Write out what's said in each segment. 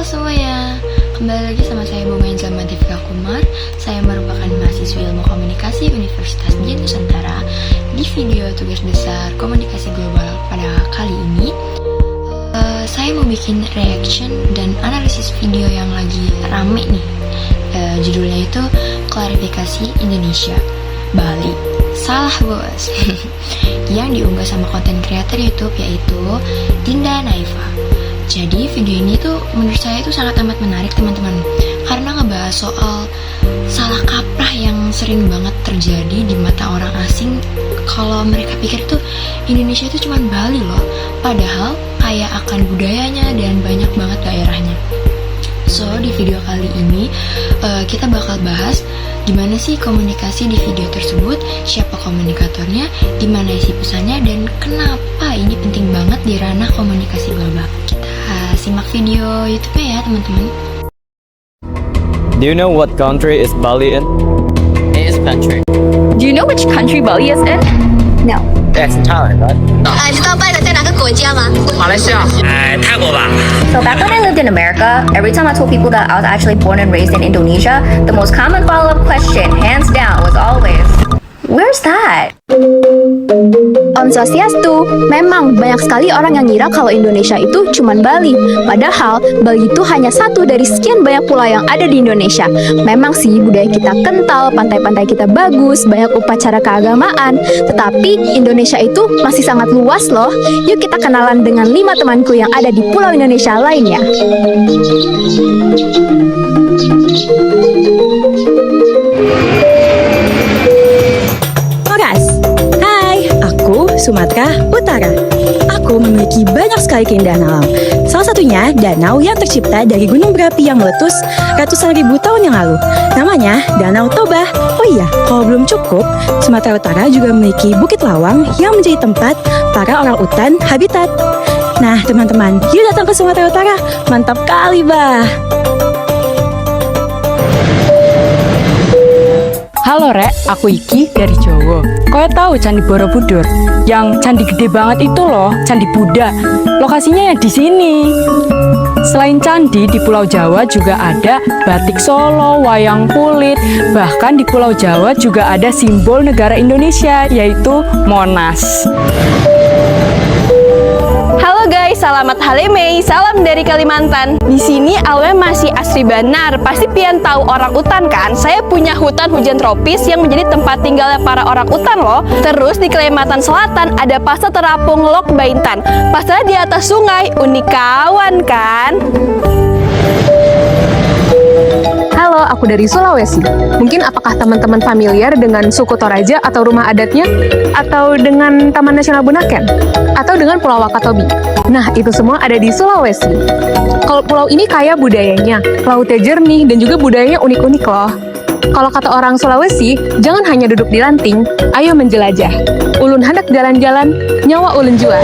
semuanya, kembali lagi sama saya Bunga Angel Madivika Kumar. Saya merupakan mahasiswi ilmu komunikasi Universitas Dian Nusantara. Di video tugas besar komunikasi global pada kali ini, saya mau bikin reaction dan analisis video yang lagi rame nih. Judulnya itu klarifikasi Indonesia Bali salah bos. Yang diunggah sama konten kreator YouTube yaitu Dinda Naifa. Jadi video ini tuh menurut saya itu sangat amat menarik teman-teman, karena ngebahas soal salah kaprah yang sering banget terjadi di mata orang asing. Kalau mereka pikir tuh Indonesia itu cuma Bali loh, padahal kaya akan budayanya dan banyak banget daerahnya. So di video kali ini kita bakal bahas gimana sih komunikasi di video tersebut, siapa komunikatornya, gimana isi pesannya, dan kenapa ini penting banget di ranah komunikasi global. Kita simak video YouTube-nya ya teman-teman. Do you know what country is Bali in? It is country. Do you know which country Bali is in? No. That's Thailand, right? 知道拜的在哪个国家吗？马来西亚，泰国吧。 So back when I lived in America, every time I told people that I was actually born and raised in Indonesia, the most common follow-up question, hands down, was always, where's that? Om Swastiastu, memang banyak sekali orang yang ngira kalau Indonesia itu cuman Bali. Padahal Bali itu hanya satu dari sekian banyak pulau yang ada di Indonesia. Memang sih budaya kita kental, pantai-pantai kita bagus, banyak upacara keagamaan. Tetapi Indonesia itu masih sangat luas loh. Yuk kita kenalan dengan 5 temanku yang ada di pulau Indonesia lainnya. Sumatera Utara. Aku memiliki banyak sekali keindahan alam. Salah satunya danau yang tercipta dari gunung berapi yang meletus ratusan ribu tahun yang lalu. Namanya Danau Toba. Oh iya, kalau belum cukup, Sumatera Utara juga memiliki Bukit Lawang yang menjadi tempat para orang utan habitat. Nah, teman-teman, yuk datang ke Sumatera Utara. Mantap kali, bah. Halo Rek, aku Iki dari Jawa. Kau tahu Candi Borobudur? Yang candi gede banget itu loh, Candi Buddha. Lokasinya ya di sini. Selain candi, di Pulau Jawa juga ada batik Solo, wayang kulit. Bahkan di Pulau Jawa juga ada simbol negara Indonesia, yaitu Monas. Halo guys, selamat Hale Mei, salam dari Kalimantan. Di sini awe masih asri banar. Pasti pian tahu orang utan kan? Saya punya hutan hujan tropis yang menjadi tempat tinggalnya para orang utan loh. Terus di Kalimantan Selatan ada pasar terapung Lok Baintan. Pasarnya di atas sungai, unik kawan kan? Halo, aku dari Sulawesi. Mungkin apakah teman-teman familiar dengan suku Toraja atau rumah adatnya? Atau dengan Taman Nasional Bunaken? Atau dengan Pulau Wakatobi? Nah, itu semua ada di Sulawesi. Kalau pulau ini kaya budayanya, lautnya jernih, dan juga budayanya unik-unik loh. Kalau kata orang Sulawesi, jangan hanya duduk di ranting, ayo menjelajah. Ulun hendak jalan-jalan, nyawa ulun jua.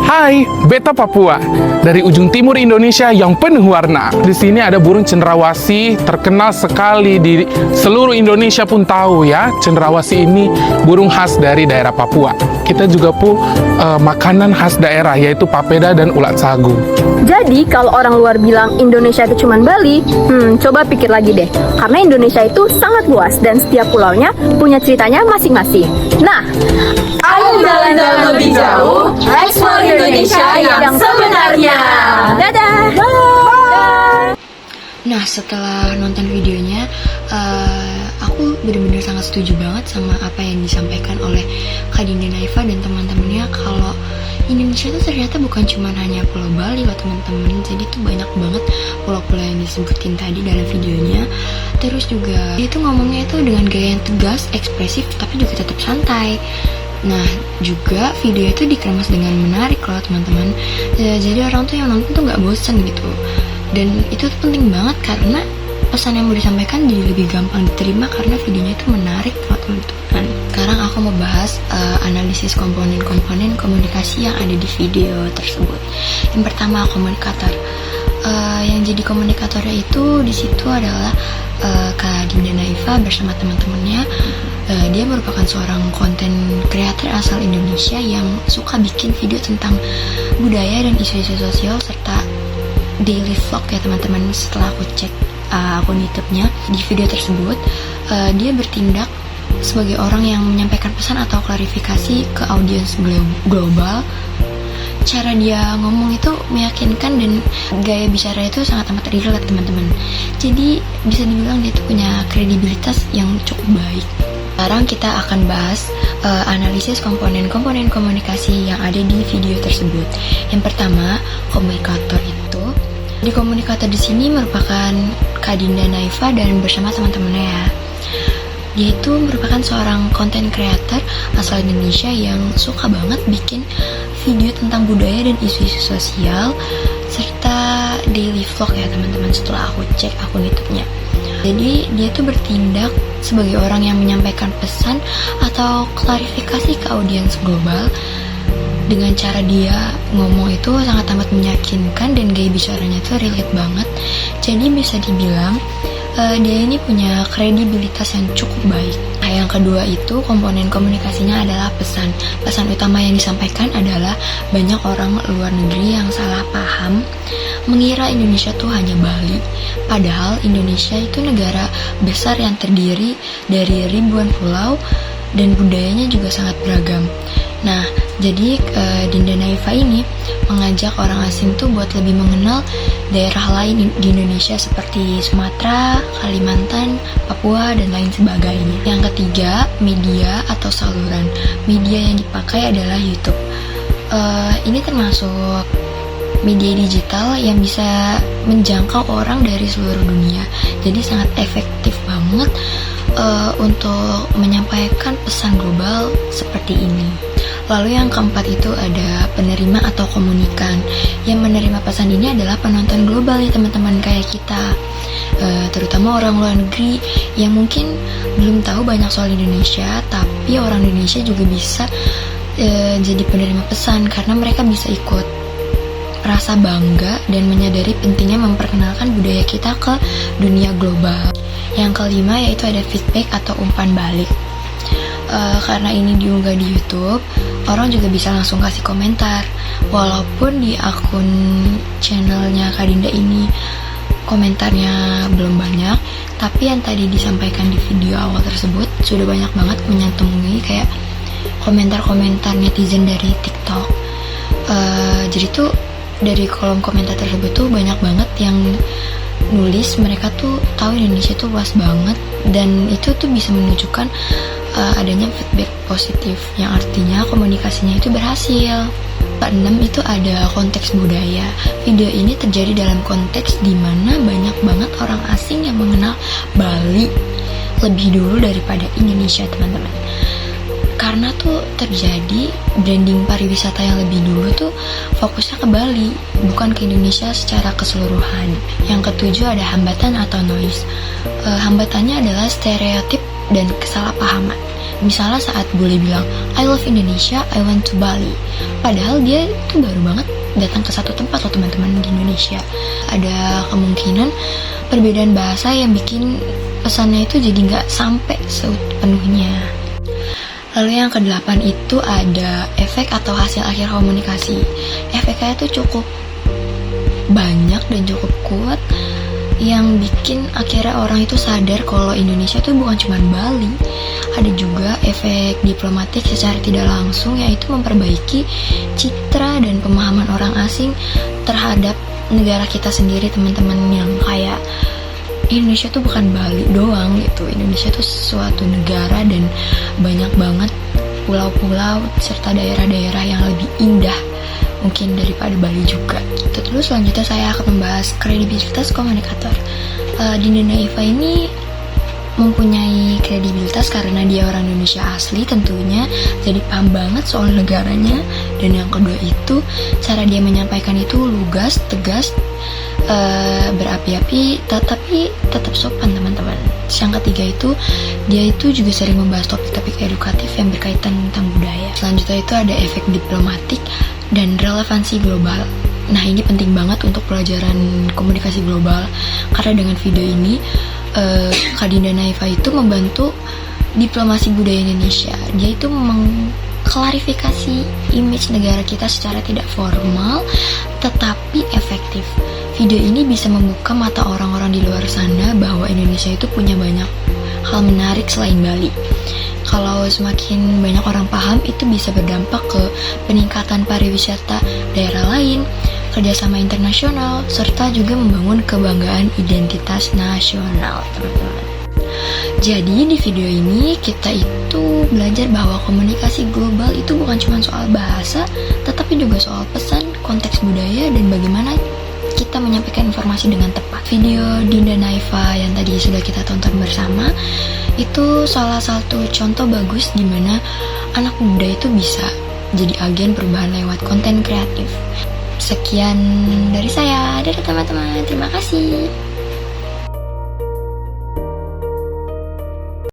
Hai, Beta Papua dari ujung timur Indonesia yang penuh warna. Di sini ada burung cenderawasih terkenal sekali di seluruh Indonesia pun tahu ya. Cenderawasih ini burung khas dari daerah Papua. Kita juga makanan khas daerah yaitu papeda dan ulat sagu. Jadi kalau orang luar bilang Indonesia itu cuman Bali, coba pikir lagi deh. Karena Indonesia itu sangat luas dan setiap pulaunya punya ceritanya masing-masing. Nah, Ayo jalan-jalan lebih jauh, explore Indonesia yang sebenarnya. dadah! Nah setelah nonton videonya, aku benar-benar sangat setuju banget sama apa yang disampaikan oleh Kak Dinda Naifa dan teman-temannya, kalau Indonesia itu ternyata bukan cuma hanya Pulau Bali loh teman-teman. Jadi tuh banyak banget pulau-pulau yang disebutin tadi dalam videonya. Terus juga dia tuh ngomongnya itu dengan gaya yang tegas, ekspresif, tapi juga tetap santai. Nah juga video itu dikemas dengan menarik loh teman-teman. Jadi orang tuh yang nonton tuh nggak bosen gitu. Dan itu tuh penting banget karena pesan yang mau disampaikan jadi lebih gampang diterima karena videonya itu menarik loh teman-teman. Sekarang aku mau bahas analisis komponen-komponen komunikasi yang ada di video tersebut. Yang pertama, komunikator. Yang jadi komunikatornya itu di situ adalah Kak Dinda Naifa bersama teman-temannya. Dia merupakan seorang konten kreator asal Indonesia yang suka bikin video tentang budaya dan isu-isu sosial serta daily vlog ya teman-teman. Setelah aku cek akun YouTube-nya, di video tersebut dia bertindak sebagai orang yang menyampaikan pesan atau klarifikasi ke audiens global. Cara dia ngomong itu meyakinkan dan gaya bicara itu sangat amat relate teman-teman. Jadi bisa dibilang dia itu punya kredibilitas yang cukup baik. Sekarang kita akan bahas analisis komponen-komponen komunikasi yang ada di video tersebut. Yang pertama, komunikator itu. Di komunikator di sini merupakan Kak Dinda Naifa dan bersama teman-temannya ya. Dia itu merupakan seorang content creator asal Indonesia yang suka banget bikin video tentang budaya dan isu-isu sosial serta daily vlog ya teman-teman, setelah aku cek akun YouTube-nya. Jadi dia tuh bertindak sebagai orang yang menyampaikan pesan atau klarifikasi ke audiens global. Dengan cara dia ngomong itu sangat amat meyakinkan dan gaya bicaranya tuh relate banget. Jadi bisa dibilang dia ini punya kredibilitas yang cukup baik. Nah, yang kedua itu komponen komunikasinya adalah pesan. Pesan utama yang disampaikan adalah banyak orang luar negeri yang salah paham, mengira Indonesia tuh hanya Bali. Padahal Indonesia itu negara besar yang terdiri dari ribuan pulau dan budayanya juga sangat beragam. Nah, jadi Dinda Naifa ini mengajak orang asing tuh buat lebih mengenal daerah lain di Indonesia seperti Sumatera, Kalimantan, Papua, dan lain sebagainya. Yang ketiga, media atau saluran. Media yang dipakai adalah YouTube. Ini termasuk media digital yang bisa menjangkau orang dari seluruh dunia. Jadi sangat efektif banget untuk menyampaikan pesan global seperti ini. Lalu yang keempat itu ada penerima atau komunikan. Yang menerima pesan ini adalah penonton global nih teman-teman kayak kita, terutama orang luar negeri yang mungkin belum tahu banyak soal Indonesia, tapi orang Indonesia juga bisa jadi penerima pesan karena mereka bisa ikut rasa bangga dan menyadari pentingnya memperkenalkan budaya kita ke dunia global. Yang kelima yaitu ada feedback atau umpan balik. Karena ini diunggah di YouTube, orang juga bisa langsung kasih komentar. Walaupun di akun channelnya Kak Dinda ini komentarnya belum banyak, tapi yang tadi disampaikan di video awal tersebut sudah banyak banget menyantumui kayak komentar-komentar netizen dari TikTok. Jadi tuh dari kolom komentar tersebut tuh banyak banget yang nulis mereka tuh tahu Indonesia tuh luas banget, dan itu tuh bisa menunjukkan adanya feedback positif yang artinya komunikasinya itu berhasil. Keenam itu ada konteks budaya. Video ini terjadi dalam konteks di mana banyak banget orang asing yang mengenal Bali lebih dulu daripada Indonesia teman-teman. Karena tuh terjadi branding pariwisata yang lebih dulu tuh fokusnya ke Bali, bukan ke Indonesia secara keseluruhan. Yang ketujuh ada hambatan atau noise. Hambatannya adalah stereotip dan kesalahpahaman. Misalnya saat bule bilang, I love Indonesia, I want to Bali. Padahal dia tuh baru banget datang ke satu tempat loh teman-teman di Indonesia. Ada kemungkinan perbedaan bahasa yang bikin pesannya itu jadi nggak sampai sepenuhnya. Lalu yang kedelapan itu ada efek atau hasil akhir komunikasi. Efeknya tuh cukup banyak dan cukup kuat yang bikin akhirnya orang itu sadar kalau Indonesia tuh bukan cuma Bali. Ada juga efek diplomatik secara tidak langsung, yaitu memperbaiki citra dan pemahaman orang asing terhadap negara kita sendiri teman-teman, yang kayak Indonesia tuh bukan Bali doang gitu. Indonesia tuh suatu negara dan banyak banget pulau-pulau serta daerah-daerah yang lebih indah mungkin daripada Bali juga gitu. Terus selanjutnya saya akan membahas kredibilitas komunikator. Dinda Naifa ini mempunyai kredibilitas karena dia orang Indonesia asli tentunya, jadi paham banget soal negaranya. Dan yang kedua itu cara dia menyampaikan itu lugas, tegas, berapi-api, tapi tetap sopan teman-teman. Yang ketiga itu dia itu juga sering membahas topik-topik edukatif yang berkaitan tentang budaya. Selanjutnya itu ada efek diplomatik dan relevansi global. Nah ini penting banget untuk pelajaran komunikasi global, karena dengan video ini Kak Dinda Naifa itu membantu diplomasi budaya Indonesia. Dia itu mengklarifikasi image negara kita secara tidak formal tetapi efektif. video ini bisa membuka mata orang-orang di luar sana bahwa Indonesia itu punya banyak hal menarik selain Bali. Kalau semakin banyak orang paham, itu bisa berdampak ke peningkatan pariwisata daerah lain, kerjasama internasional, serta juga membangun kebanggaan identitas nasional, teman-teman. Jadi di video ini kita itu belajar bahwa komunikasi global itu bukan cuma soal bahasa, tetapi juga soal pesan, konteks budaya, dan bagaimana kita menyampaikan informasi dengan tepat. Video Dinda Naifa yang tadi sudah kita tonton bersama itu salah satu contoh bagus di mana anak muda itu bisa jadi agen perubahan lewat konten kreatif. Sekian dari saya, dadah teman-teman, terima kasih.